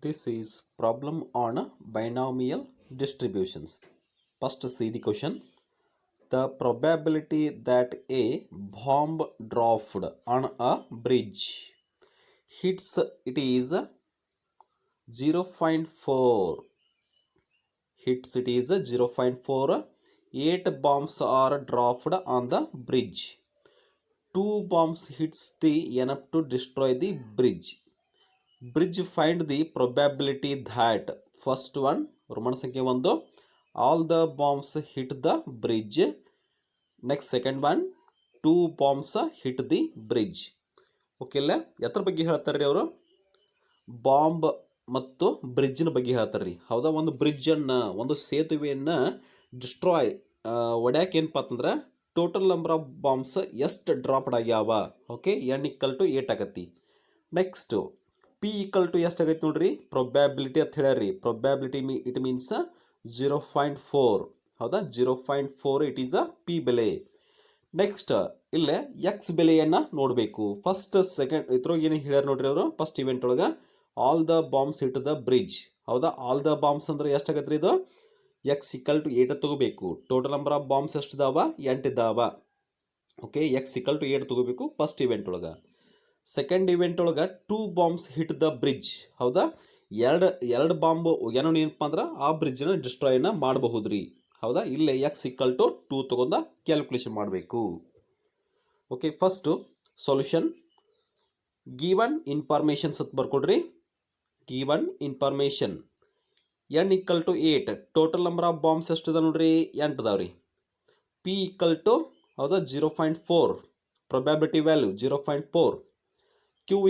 This is problem on binomial distributions. First, see the question. The probability that a bomb dropped on a bridge hits it is 0.4. Hits it is 0.4. 8 bombs are dropped on the bridge. 2 bombs hits the enough to destroy the bridge. Bridge find the probability that first one Roman ಸಂಖ್ಯೆ 1 all the bombs hit the bridge. Next second one 2 bombs hit the bridge. Okay ಇಲ್ಲ ಎತ್ತರ ಬಗ್ಗೆ ಹೇಳ್ತಾರೆ ಅವರು bomb ಮತ್ತು ಬ್ರಿಡ್ಜ್ನ ಬಗ್ಗೆ ಹೇಳ್ತಾರೆ. ಹೌದಾ, ಒಂದು ಬ್ರಿಡ್ಜನ್ನು ಒಂದು ಸೇತುವೆಯನ್ನು ಡಿಸ್ಟ್ರಾಯ್ ಒಡ್ಯಾಕೆ ಏನಪ್ಪ ಅಂತಂದ್ರೆ ಟೋಟಲ್ ನಂಬರ್ ಆಫ್ ಬಾಂಬ್ಸ್ ಎಷ್ಟು ಡ್ರಾಪ್ಡ್ ಆಗ್ಯಾವ. Okay, n = 8 ಆಗತ್ತಿ. ನೆಕ್ಸ್ಟು P = ಎಷ್ಟಾಗೈತೆ ನೋಡ್ರಿ, ಪ್ರೊಬ್ಯಾಬಿಲಿಟಿ ಅಂತ ಹೇಳ್ಯಾರಿ. Probability it means 0.4. ಹೌದಾ, 0.4 ಇಟ್ ಈಸ್ ಅ P ಬೆಲೆ. ನೆಕ್ಸ್ಟ್ ಇಲ್ಲೇ ಎಕ್ಸ್ ಬೆಲೆಯನ್ನು ನೋಡಬೇಕು. ಫಸ್ಟ್ ಸೆಕೆಂಡ್ ಇದ್ರೊಳಗೆ ಏನು ಹೇಳ್ಯಾರ ನೋಡ್ರಿ ಅವರು ಫಸ್ಟ್ ಇವೆಂಟ್ ಒಳಗೆ all the bombs hit the bridge. ಹೌದಾ, ಆಲ್ ದ ಬಾಂಬ್ಸ್ ಅಂದ್ರೆ ಎಷ್ಟಾಗತ್ತೆ ರೀ, ಇದು x = 8 ತಗೋಬೇಕು. ಟೋಟಲ್ ನಂಬರ್ ಆಫ್ ಬಾಂಬ್ಸ್ ಎಷ್ಟಿದಾವ, 8 ಇದ್ದಾವ. ಓಕೆ, x = 8 ತಗೋಬೇಕು ಫಸ್ಟ್ ಇವೆಂಟ್ ಒಳಗೆ. ಸೆಕೆಂಡ್ ಇವೆಂಟ್ ಒಳಗೆ 2 ಬಾಂಬ್ಸ್ ಹಿಟ್ ದ ಬ್ರಿಡ್ಜ್. ಹೌದಾ, ಎರಡು ಬಾಂಬ್ ಏನೋ ಏನಪ್ಪ ಅಂದ್ರೆ ಆ ಬ್ರಿಡ್ಜ್ನ ಡಿಸ್ಟ್ರಾಯ್ನ ಮಾಡಬಹುದು ರೀ. ಹೌದಾ, ಇಲ್ಲೇ x = 2 ತಗೊಂಡ ಕ್ಯಾಲ್ಕುಲೇಷನ್ ಮಾಡಬೇಕು. Okay, first solution given informations ಅಂತ ಬರ್ಕೊಡ್ರಿ. Given information n = 8. Total number of bombs ಎಷ್ಟಿದೆ ನೋಡ್ರಿ, 8 ಅದಾವ್ರಿ. P = ಹೌದಾ 0.4. Probability value 0.4. Q =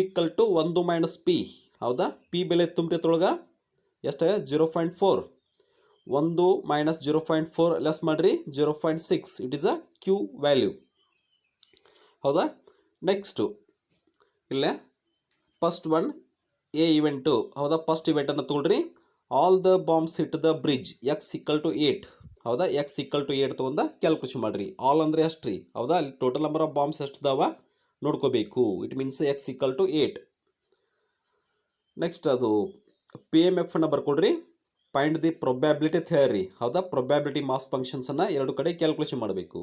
1 - P. ಹೌದಾ, P ಬೆಲೆ ತುಂಬ್ರಿಯತ್ರೊಳಗೆ ಎಷ್ಟು, 0.4. 1 - 0.4 ಲೆಸ್ ಮಾಡಿರಿ 0.6. It is a Q value. ಹೌದಾ, ನೆಕ್ಸ್ಟು ಇಲ್ಲೇ ಫಸ್ಟ್ ಒನ್ ಎ ಇವೆಂಟು. ಹೌದಾ, ಫಸ್ಟ್ ಇವೆಂಟನ್ನು ತೊಗೊಳ್ರಿ. All the bombs hit the bridge x = 8. ಹೌದಾ, x = 8 ತೊಗೊಂಡ ಕ್ಯಾಲ್ಕುಲೇಷನ್ ಮಾಡಿರಿ. ಆಲ್ ಅಂದರೆ ಎಷ್ಟು ರೀ, ಹೌದಾ, ಅಲ್ಲಿ ಟೋಟಲ್ ನಂಬರ್ ಆಫ್ ಬಾಂಬ್ಸ್ ಎಷ್ಟಿದಾವ ನೋಡ್ಕೋಬೇಕು. It means x = 8. ನೆಕ್ಸ್ಟ್ ಅದು PMF ಅನ್ನು ಬರ್ಕೊಡ್ರಿ. ಫೈಂಡ್ ದಿ ಪ್ರೊಬ್ಯಾಬಿಲಿಟಿ ಅಂತ ಹೇಳ್ರಿ. ಹೌದಾ, ಪ್ರೊಬ್ಯಾಬಿಲಿಟಿ ಮಾಸ್ ಫಂಕ್ಷನ್ಸನ್ನು ಎರಡು ಕಡೆ ಕ್ಯಾಲ್ಕುಲೇಷನ್ ಮಾಡಬೇಕು.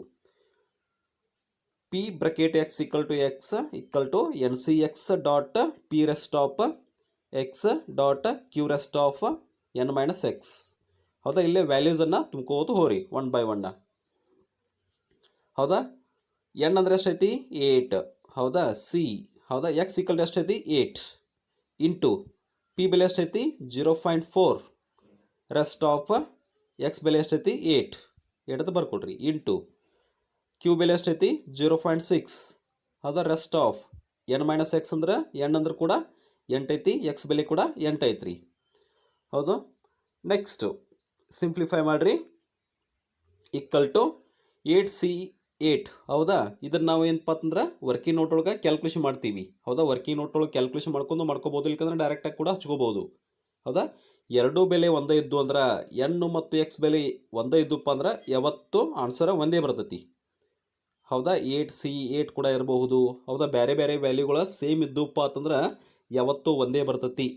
P bracket x = x = NCx dot P rest of x dot Q rest of n - x. ಹೌದಾ, ಇಲ್ಲೇ ವ್ಯಾಲ್ಯೂಸನ್ನು ತುಂಬ್ಕೋದು ಹೋರಿ 1 by 1. ಹೌದಾ, n ಅಂದರೆ ಎಷ್ಟೈತಿ, 8. ಹೌದಾ, C ಹೌದಾ x = ಎಷ್ಟೈತಿ, 8 ಇಂಟು P ಬೆಲೆ ಎಷ್ಟೈತಿ 0.4. ರೆಸ್ಟ್ ಆಫ್ x ಬೆಲೆ ಎಷ್ಟೈತಿ 8 ಅಂತ ಬರ್ಕೊಡ್ರಿ. ಇಂಟು Q ಬೆಲೆ ಎಷ್ಟೈತಿ 0.6. ಹೌದಾ, ರೆಸ್ಟ್ ಆಫ್ n - x ಅಂದ್ರೆ n ಅಂದ್ರೆ ಕೂಡ 8 ಐತಿ, x ಬೆಲೆ ಕೂಡ 8 ಐತ್ರಿ. ಹೌದು, ನೆಕ್ಸ್ಟು ಸಿಂಪ್ಲಿಫೈ ಮಾಡಿರಿ. = 8C8. ಹೌದಾ, ಇದನ್ನು ನಾವು ಏನಪ್ಪ ಅಂತಂದ್ರೆ ವರ್ಕಿಂಗ್ ನೋಟ್ ಒಳಗೆ ಕ್ಯಾಲ್ಕುಲೇಷನ್ ಮಾಡ್ತೀವಿ. ಹೌದಾ, ವರ್ಕಿಂಗ್ ನೋಟ್ ಒಳಗೆ ಕ್ಯಾಲ್ಕುಲೇಷನ್ ಮಾಡ್ಕೋಬೋದು, ಇಲ್ಲಕಂದ್ರೆ ಡೈರೆಕ್ಟಾಗಿ ಕೂಡ ಹಚ್ಕೋಬೋದು. ಹೌದಾ, ಎರಡೂ ಬೆಲೆ ಒಂದೇ ಇದ್ದು ಅಂದ್ರೆ n ಮತ್ತು x ಬೆಲೆ ಒಂದೇ ಇದ್ದಪ್ಪ ಅಂದ್ರೆ ಯಾವತ್ತು ಆನ್ಸರ್ ಒಂದೇ ಬರ್ತೈತಿ. ಹೌದಾ, 8C8 ಕೂಡ ಇರಬಹುದು. ಹೌದಾ, ಬೇರೆ ಬೇರೆ ವ್ಯಾಲ್ಯೂಗಳ ಸೇಮ್ ಇದ್ದಪ್ಪ ಅಂತಂದ್ರೆ ಯಾವತ್ತೂ ಒಂದೇ ಬರ್ತೈತಿ.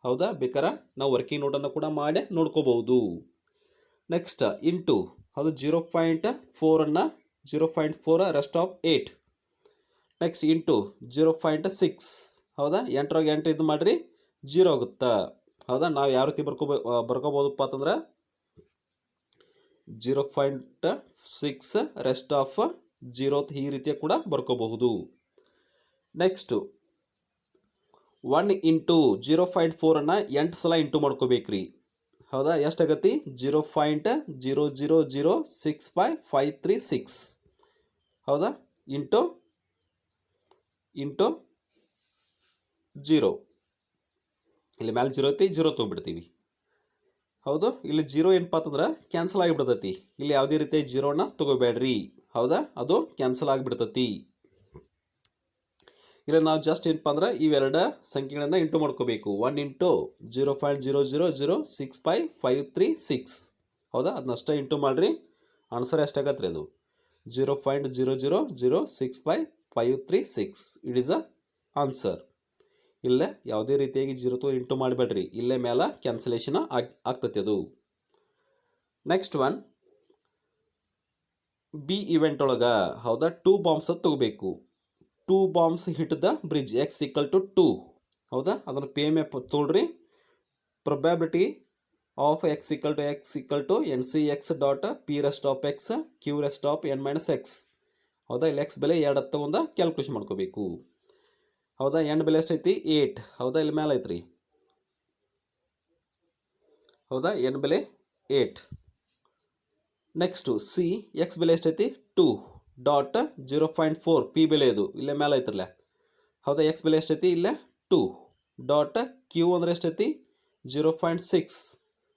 ಹೌದಾ, ಬೇಕಾರೆ ನಾವು ವರ್ಕಿಂಗ್ ನೋಟನ್ನು ಕೂಡ ಮಾಡಿ ನೋಡ್ಕೋಬಹುದು. ನೆಕ್ಸ್ಟ್ ಇಂಟು ಅದು 0.4 0.4 ರೆಸ್ಟ್ ಆಫ್ 8. Next into 0.6. ಹೌದಾ, 8 8 ಇದು ಮಾಡಿರಿ 0 ಆಗುತ್ತಾ. ಹೌದಾ, ನಾವು ಯಾವ ರೀತಿ ಬರ್ಕೋಬೋದಪ್ಪ ಅಂತಂದ್ರೆ 0.6 ರೆಸ್ಟ್ ಆಫ್ 0 ಈ ರೀತಿಯ ಕೂಡ ಬರ್ಕೋಬಹುದು. ನೆಕ್ಸ್ಟು 1 ಇಂಟು 0.4 8 ಸಲ ಇಂಟು ಮಾಡ್ಕೋಬೇಕ್ರಿ. ಹೌದಾ, ಎಷ್ಟಾಗತ್ತಿ 0.0006536. ಹೌದಾ, ಇಂಟು 0. ಇಲ್ಲಿ ಮ್ಯಾಲೆ 0 ಐತಿ, 0 ತೊಗೊಬಿಡ್ತೀವಿ. ಹೌದು, ಇಲ್ಲಿ 0 ಏನಪ್ಪ ಅಂತಂದ್ರೆ ಕ್ಯಾನ್ಸಲ್ ಆಗಿಬಿಡ್ತೈತಿ. ಇಲ್ಲಿ ಯಾವುದೇ ರೀತಿಯ 0ನ ತೊಗೋಬೇಡ್ರಿ. ಹೌದಾ, ಅದು ಕ್ಯಾನ್ಸಲ್ ಆಗಿಬಿಡ್ತೈತಿ. ಇಲ್ಲ ನಾವು ಜಸ್ಟ್ ಏನಪ್ಪ ಅಂದ್ರೆ ಇವೆರಡು ಸಂಖ್ಯೆಗಳನ್ನು ಇಂಟು ಮಾಡ್ಕೋಬೇಕು. 1 ಇಂಟು 0.0006536. ಹೌದಾ, ಅದನ್ನಷ್ಟೇ ಇಂಟು ಮಾಡಿರಿ. ಆನ್ಸರ್ ಎಷ್ಟಾಗತ್ತೆ ರೀ, ಅದು 0.0006536. It is a answer. ಇಲ್ಲೇ ಯಾವುದೇ ರೀತಿಯಾಗಿ 0 ಇಂಟು ಮಾಡಬೇಡ್ರಿ, ಇಲ್ಲೇ ಮೇಲೆ ಕ್ಯಾನ್ಸಲೇಷನ್ ಆಗ್ತೈತಿ ಅದು. ನೆಕ್ಸ್ಟ್ ಒನ್ ಬಿ ಇವೆಂಟ್ ಒಳಗೆ ಹೌದಾ 2 ಬಾಂಬ್ಸ್ ತಗೋಬೇಕು. 2 bombs hit the bridge x equal to 2 ಹೌದಾ, ಅದನ್ನು ಪಿ ಎಮ್ ಎಫ್ ತೊಗೊಳ್ರಿ. Probability of x equal to n C x dot p raised of x q raised of n minus x ಹೌದಾ. ಇಲ್ಲಿ X ಬೆಲೆ 2 ತಗೊಂಡ calculation ಮಾಡ್ಕೋಬೇಕು ಹೌದಾ. N ಬೆಲೆ ಎಷ್ಟೈತಿ 8 ಹೌದಾ, ಇಲ್ಲಿ ಮೇಲೆ ಐತ್ರಿ ಹೌದಾ, ಎನ್ ಬೆಲೆ 8. ನೆಕ್ಸ್ಟು ಸಿ ಎಕ್ಸ್ ಬೆಲೆ ಎಷ್ಟೈತಿ 2 ಡಾಟ್ 0.4 ಪಿ ಬೆಲೆ ಇದು ಇಲ್ಲೇ ಮೇಲೆ ಐತ್ರಲ್ಲ ಹೌದಾ. ಎಕ್ಸ್ ಬೆಲೆ ಎಷ್ಟೈತಿ ಇಲ್ಲೇ 2 ಡಾಟ್ ಕ್ಯೂ ಅಂದರೆ ಎಷ್ಟೈತಿ 0.6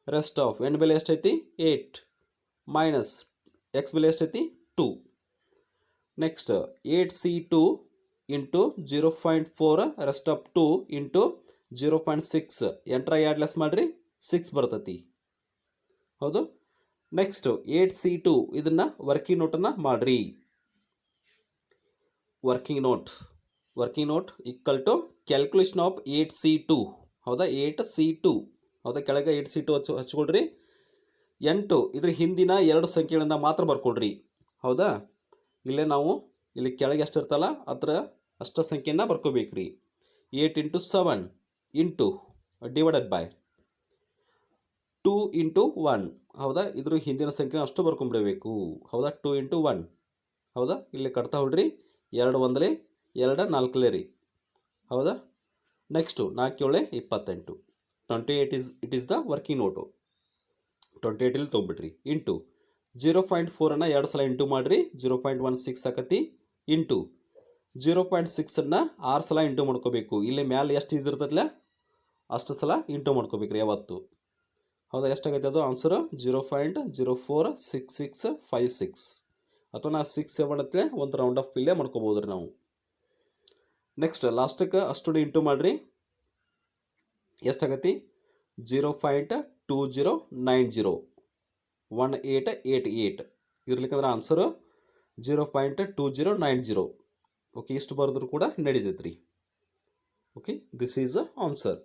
ರೆಸ್ಟ್ ಆಫ್ ಎನ್ ಬೆಲೆ ಎಷ್ಟೈತಿ 8 ಮೈನಸ್ ಎಕ್ಸ್ ಬೆಲೆ ಎಷ್ಟೈತಿ 2. Next 8C2 into 0.4 rest of 2 into 0.6 ಎಂಟ್ರ 2 less ಮಾಡಿರಿ 6 ಬರ್ತೈತಿ ಹೌದು. ನೆಕ್ಸ್ಟ್ 8C2 ಇದನ್ನು ವರ್ಕಿಂಗ್ ನೋಟನ್ನು ಮಾಡಿರಿ. Working note equal to calculation of 8C2 ಹೌದಾ. 8C2 ಹೌದಾ, ಕೆಳಗೆ 8C2 ಹಚ್ಕೊಳ್ರಿ. 8 ಇದ್ರ ಹಿಂದಿನ 2 ಸಂಖ್ಯೆಗಳನ್ನು ಮಾತ್ರ ಬರ್ಕೊಳ್ರಿ ಹೌದಾ. ಇಲ್ಲೇ ನಾವು ಇಲ್ಲಿ ಕೆಳಗೆ ಎಷ್ಟು ಇರ್ತಲ್ಲ ಅದರ ಅಷ್ಟ ಸಂಖ್ಯೆಯನ್ನು ಬರ್ಕೋಬೇಕ್ರಿ. 8 into 7 into divided by 2 into 1 ಹೌದಾ. ಇದ್ರ ಹಿಂದಿನ ಸಂಖ್ಯೆ ಅಷ್ಟು ಬರ್ಕೊಂಬಿಡಬೇಕು ಹೌದಾ. 2 ಇಂಟು 1 ಹೌದಾ, ಇಲ್ಲಿ ಕಟ್ತಾ ಹೊಡ್ರಿ. 2 ಒಂದಲೇ 2 4ಲೇ ರೀ ಹೌದಾ. Next 4 7 28 28 it is the working note. 28 ಇಲ್ಲಿ ತೊಗೊಂಬಿಟ್ರಿ ಇಂಟು 0.4 2 ಸಲ ಇಂಟು ಮಾಡಿರಿ 0.16 ಆಕತಿ ಇಂಟು 0.6 6 ಸಲ ಇಂಟು ಮಾಡ್ಕೋಬೇಕು. ಇಲ್ಲಿ ಮ್ಯಾಲೆ ಎಷ್ಟು ಇದಿರ್ತೈತಲ್ಲ ಅಷ್ಟು ಸಲ ಇಂಟು ಮಾಡ್ಕೋಬೇಕ್ರಿ ಯಾವತ್ತು ಹೌದಾ. ಎಷ್ಟಾಗೈತೆ ಅದು ಆನ್ಸರು 0.046656 ಅಥವಾ ನಾವು 6 7 ಅಂತಲೇ ಒಂದು ರೌಂಡ್ ಆಫ್ ಇಲ್ಲೇ ಮಾಡ್ಕೋಬೋದು ರೀ ನಾವು. ನೆಕ್ಸ್ಟ್ ಲಾಸ್ಟಕ್ಕೆ ಅಷ್ಟು ಇಂಟು ಮಾಡಿರಿ ಎಷ್ಟಾಗತಿ 0.2090 1888 ಇರ್ಲಿಕ್ಕಂದ್ರೆ ಆನ್ಸರು 0.2090 ಓಕೆ. ಇಷ್ಟು ಬರೆದ್ರು ಕೂಡ ನಡೀತೈತೆ ರೀ. Okay, this is answer.